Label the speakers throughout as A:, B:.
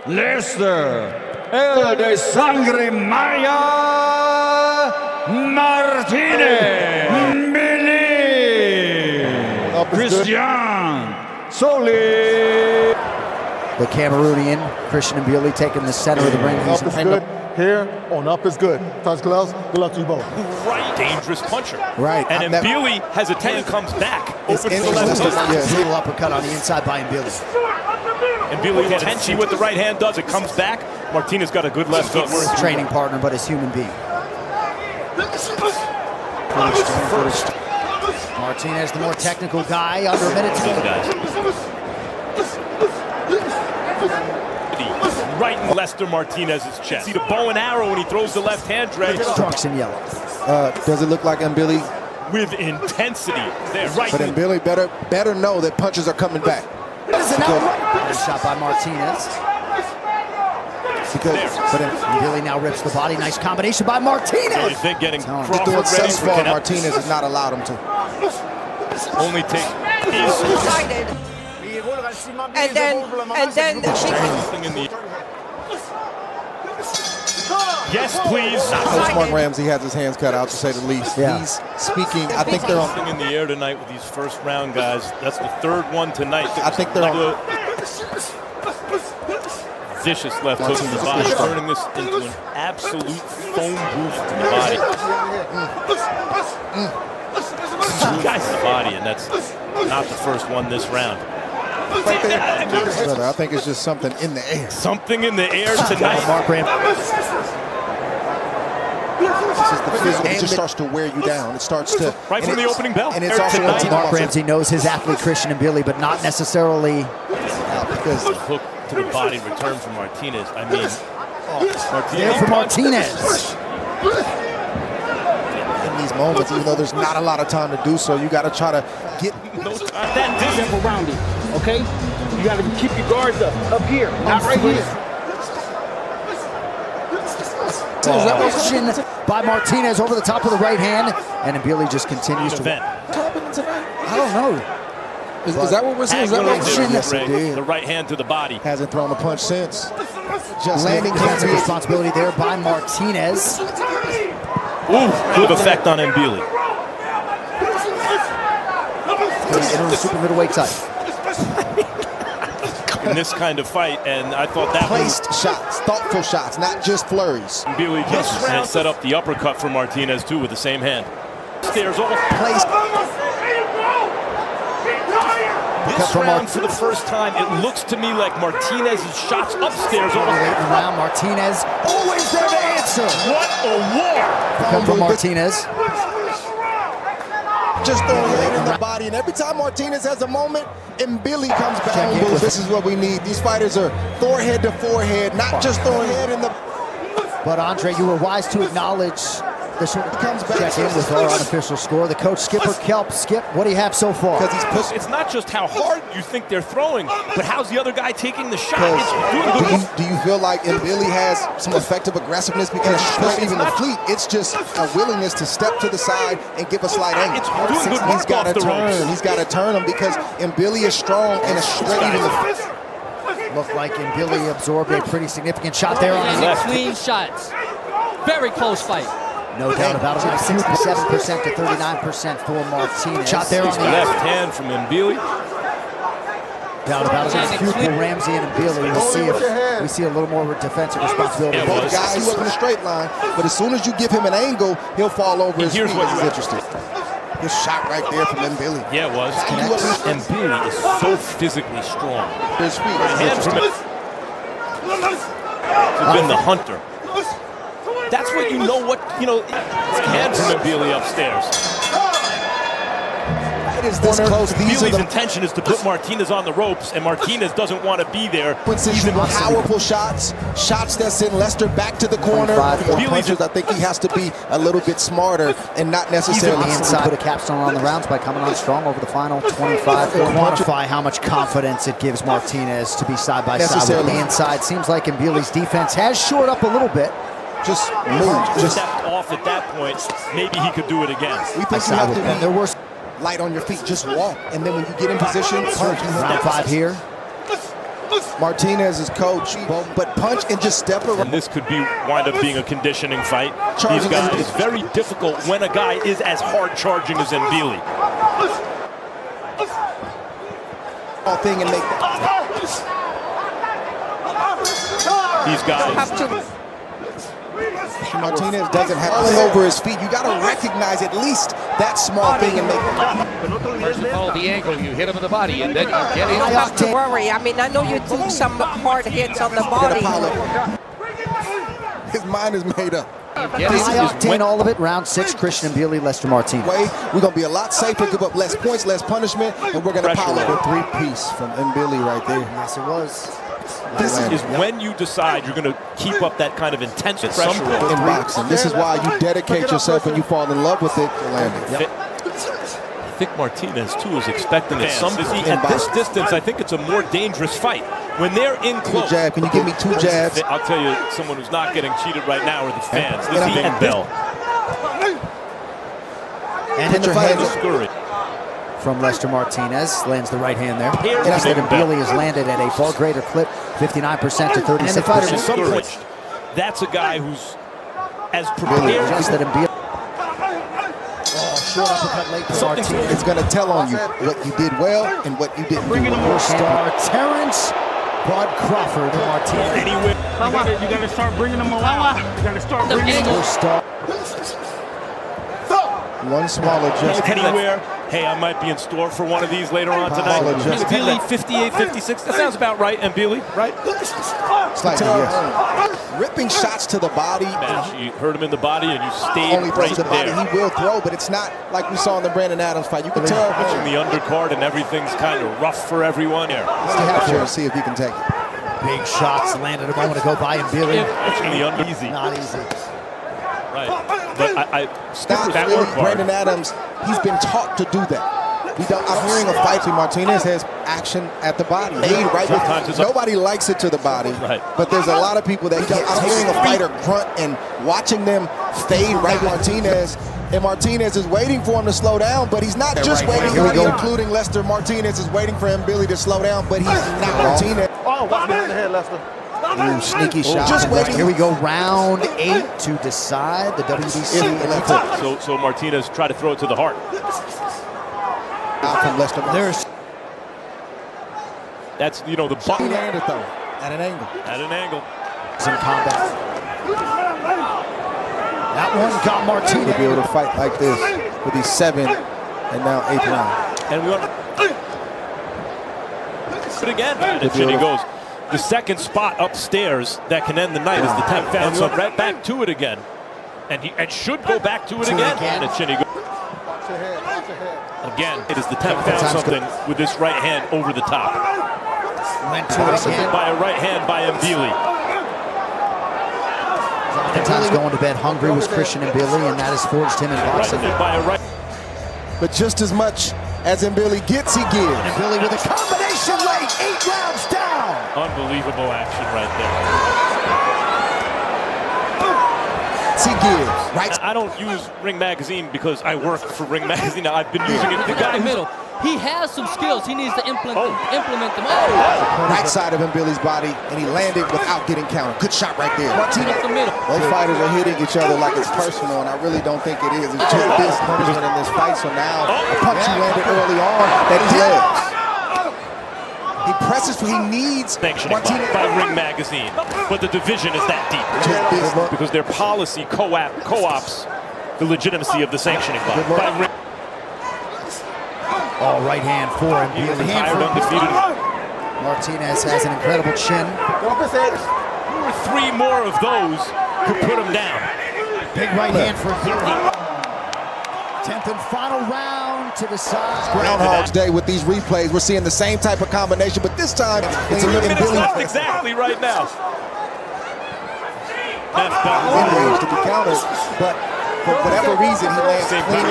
A: Leicester, el de sangre Maya Martinez, Mbilli, Christian Solly.
B: The Cameroonian, Christian Mbilli, taking the center of the ring.
C: Up is good. Here on up is good. Touch gloves. Good luck to you both.
D: Right, dangerous puncher.
B: Right.
D: And Mbilli has a 10 and comes back. Open to the left hook.
B: Little uppercut on the inside by Mbilli.
D: Mbilli intention with the right hand does it. Comes back. Martinez got a good left hook.
B: His training partner, but his human being. First. Martinez, the more technical guy, under a minute to go.
D: Right in Lester Martinez's chest. See the bow and arrow when he throws the left hand, Dre.
B: Trunks in yellow.
E: Does it look like Mbilli?
D: With intensity. There, right.
E: But Mbilli better know that punches are coming back.
B: Nice shot by Martinez. But Mbilli now rips the body. Nice combination by Martinez.
D: I think getting Crawford
E: Doing
D: ready
E: thus
D: for
E: far,
D: connect.
E: Martinez has not allowed him to.
D: Only take.
F: And then
D: Yes, please.
E: Coach Mark Ramsey has his hands cut out, to say the least.
B: Yeah.
E: He's speaking. I think they're on.
D: Something in the air tonight with these first round guys. That's the third one tonight.
E: I think they're on.
D: Vicious left hook in the body, turning this into an absolute foam boost to the body. Two guys in the body, and that's not the first one this round.
E: Brother, I think it's just something in the air.
D: Something in the air tonight.
B: Mark Ramsey.
E: This is the physical. It just starts to wear you down. It starts to
D: Right from the opening bell.
E: And it's also
B: Mark Ramsey knows his athlete Christian Mbilli, but not necessarily
E: because
D: The hook to the body return from Martinez. I mean,
B: there for Martinez.
E: in these moments, even though there's not a lot of time to do so, you got to try to get
D: no time. That distance.
G: around it, okay? You got to keep your guards up here, not right here.
B: Action by Martinez over the top of the right hand, and Mbilli just continues to. I don't know.
E: Is that what we're seeing? Is that what we're seeing?
B: Yes, it did.
D: The right hand to the body.
E: Hasn't thrown a punch since. Just
B: Landing
E: landing
B: defensive responsibility there by Martinez.
D: Ooh, good effect on Mbilli.
B: Into the super middleweight title.
D: In this kind of fight, and I thought that
E: placed shots, thoughtful shots, not just flurries.
D: Mbilli just set up the uppercut for Martinez too with the same hand. Stairs off.
E: Placed.
D: This round, for the first time, it looks to me like Martinez's shots upstairs off.
B: Waiting around, Martinez always there to answer.
D: What a war!
B: Come from Martinez.
E: Just throwing it in the body, and every time Martinez has a moment, Mbilli comes back. This is what we need. These fighters are forehead to forehead, not just throwing head in the.
B: But Andre, you were wise to acknowledge the short comes back. Check in with our unofficial score. The coach, Skipper Kelp. Skip, what do you have so far?
E: Because he's pushed.
D: It's not just how hard you think they're throwing, but how's the other guy taking the shot?
E: Do you feel like Mbilli has some effective aggressiveness because he's not even the fleet? It's just a willingness to step to the side and give a slight angle. He's got to turn. He's got to turn him because Mbilli is strong and is straight even the.
B: Looked like Mbilli absorbed a pretty significant shot there on his left.
H: Clean shots. Very close fight.
B: No doubt about it. 67% to 39% for Martinez. Shot there on the
D: left hand from Mbilli.
B: Doubt about it. It's for Ramsey and Mbilli. We'll see if we see a little more defensive responsibility.
E: Both guys up in a straight line, but as soon as you give him an angle, he'll fall over his feet. He's interested. His shot right there from Mbilli.
D: Yeah, it was. Mbilli is so physically strong.
E: His feet.
D: Hands from it. He's been the hunter. That's what you know. Hand from Mbilli upstairs.
E: It is this close.
D: Mbili's intention is to put Martinez on the ropes, and Martinez doesn't want to be there.
E: Powerful shots that send Lester back to the corner. Punches, I think he has to be a little bit smarter and not necessarily
B: inside. Put a capstone on the rounds by coming on strong over the final 25. Quantify how much confidence it gives Martinez to be side by side with the inside. Seems like Mbili's defense has shored up a little bit.
E: Just move.
D: Just stepped off at that point. Maybe he could do it again.
E: We think you have to be light on your feet. Just walk, and then when you get in position, punch.
B: Round 5 here.
E: Martinez's coach, but punch and just step around.
D: And this could wind up being a conditioning fight.
E: Charging
D: These guys, it's very difficult when a guy is as hard charging as Mbilli.
E: Thing and make that.
D: These guys.
E: Martinez doesn't have all over his feet. You got to recognize at least that small thing and make that.
H: First of all, the angle, you hit him in the body, and then you get him.
F: You don't have to worry. I mean, I know you took some hard hits on the body.
E: His mind is made up.
B: High octane, all of it. Round 6, Christian Mbilli, Lester Martinez.
E: We're going to be a lot safer, give up less points, less punishment, and we're going to pile up a three-piece from Mbilli right there.
B: Yes, it was.
D: This is when you decide you're going to keep up that kind of intense pressure
E: in boxing. This is why you dedicate yourself and you fall in love with it.
D: I think Martinez, too, is expecting it. At this distance, I think it's a more dangerous fight. When they're in close.
E: Good jab. Can you give me 2 jabs?
D: I'll tell you, someone who's not getting cheated right now are the fans. This is Big Bell.
B: And in the fight
D: discouraged.
B: From Lester Martinez, lands the right hand there. Instead, Mbilli has landed at a far greater clip, 59% to 36%.
D: That's a guy who's as prepared.
B: Just that Mbilli. Short uppercut late to Martinez.
E: It's going to tell on you what you did well and what you didn't do well.
B: Star Terrence Bud Crawford and Martinez.
D: Anyway,
G: you got to start bringing them along. You got to start bringing them
B: along.
E: One smaller adjustment.
D: Anywhere. Hey, I might be in store for one of these later on tonight. Mbilli 58-56. That sounds about right, Mbilli, right?
E: Slightly, yes. Ripping shots to the body.
D: You hurt him in the body and you stayed right
E: to the body.
D: there.
E: He will throw, but it's not like we saw in the Brandon Adams fight. You can tell.
D: Watching the undercard and everything's kind of rough for everyone here.
E: Let's see if he can take it.
B: Big shots landed a moment ago by Mbilli.
D: Easy.
B: Not easy.
D: Right. But I
E: not
D: that
E: really.
D: work
E: Brandon Adams, he's been taught to do that. I'm hearing a fight between Martinez has action at the body. Nobody likes it to the body, but there's a lot of people that can't. I'm hearing a fighter grunt and watching them fade right Martinez. And Martinez is waiting for him to slow down, but he's not just waiting. Including Lester Martinez is waiting for Mbilli to slow down, but he's not Martinez.
G: Oh, watch behind the head, Lester.
B: Ooh, sneaky shot. Here we go, round 8 to decide the WBC.
D: So Martinez tried to throw it to the heart.
E: From Lester.
D: That's the button.
E: At an angle.
D: At an angle.
B: Some combat. That one got Martinez.
E: To be able to fight like this with these 7th and now 8th round.
D: And we want to again. And Chinny goes. The second spot upstairs that can end the night is the 10th. Found so right back to it again. And he should go back to it again. And Chinny goes. Again, it is the 10th. Found something with this right hand over the top.
B: Went to it again.
D: By a right hand by Mbilli.
B: Oftentimes going to bed hungry was Christian Mbilli, and that has forged him in boxing.
E: But just as much as Mbilli gets, he gives.
B: Mbilli with a combination late, 8 rounds down.
D: Unbelievable action right there.
E: He gives. Right.
D: I don't use Ring Magazine because I work for Ring Magazine. I've been using it.
H: The guy in the middle. He has some skills. He needs to implement them.
E: Right side of Mbilli's body, and he landed without getting counted. Good shot right there. Both fighters are hitting each other like it's personal, and I really don't think it is. It's just this punishment in this fight. So now, a punch he landed early on that he led. He presses for he needs
D: Martinez by Ring Magazine, but the division is that deep because their policy co-ops the legitimacy of the sanctioning body.
B: Oh, right hand for Mbilli.
D: Undefeated.
B: Martinez has an incredible chin.
D: 3 more of those could put him down.
B: Big right hand for Mbilli. 10th and final round to decide.
E: Groundhog's Day with these replays. We're seeing the same type of combination, but this time it's a little
D: Mbilli left exactly right now.
E: To be countered, but for whatever reason he lands clean.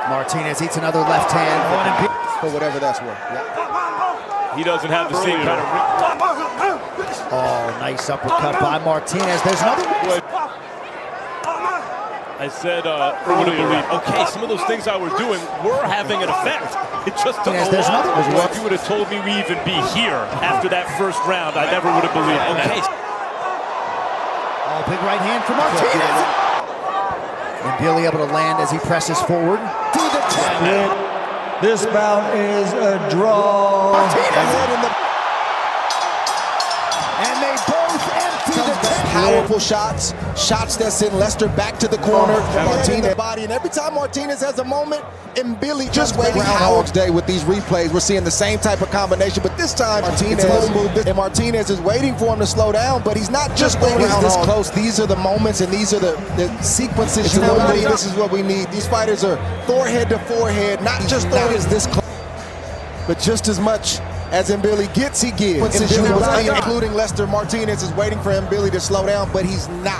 B: Martinez eats another left hand
E: for whatever that's worth.
D: He doesn't have the same kind of.
B: Oh, nice uppercut by Martinez. There's another.
D: I said earlier, okay, some of those things I was doing were having an effect. It just took
B: There's
D: a
B: another
D: lot.
B: one.
D: If you would have told me we even be here after that first round, I never would have believed it.
B: Okay. Oh, big right hand from Martinez. Mbilli able to land as he presses forward. Through the tap.
A: This bout is a draw.
B: And they both empty the tap.
E: Powerful shots that send Lester back to the corner. Martinez body, and every time Martinez has a moment, Mbilli just waiting. Groundhog's Day with these replays, we're seeing the same type of combination, but this time Martinez is waiting for him to slow down, but he's not just waiting this close. These are the moments, and these are the sequences you know. This is what we need. These fighters are forehead to forehead, not just this close, but just as much as Mbilli gets, he gives. Including Lester. Martinez is waiting for Mbilli to slow down, but he's not.